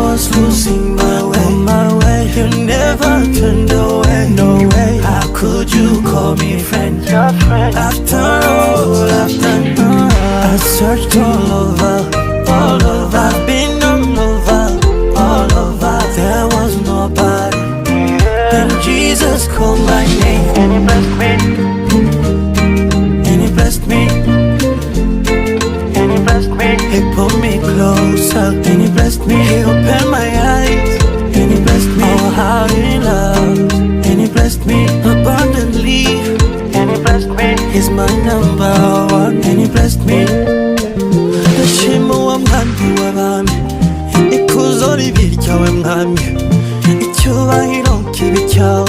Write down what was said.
was losing my way, on my way. You never turned away, no way. How could you call me friend? After all I've done, I searched all over, all over. I've been all over, all over. There was nobody. Then Jesus called my name, and He blessed me, and He blessed me, and He blessed me. He pulled me closer, and He blessed me. He opened my eyes, and He blessed me. Oh, how He loves, and He blessed me abundantly, and He blessed me. He's my number one, and He blessed me. Ndashima wa mwami w'abami, ikuzo ribe iryawe mwami, icyubahiro kibe cyawe.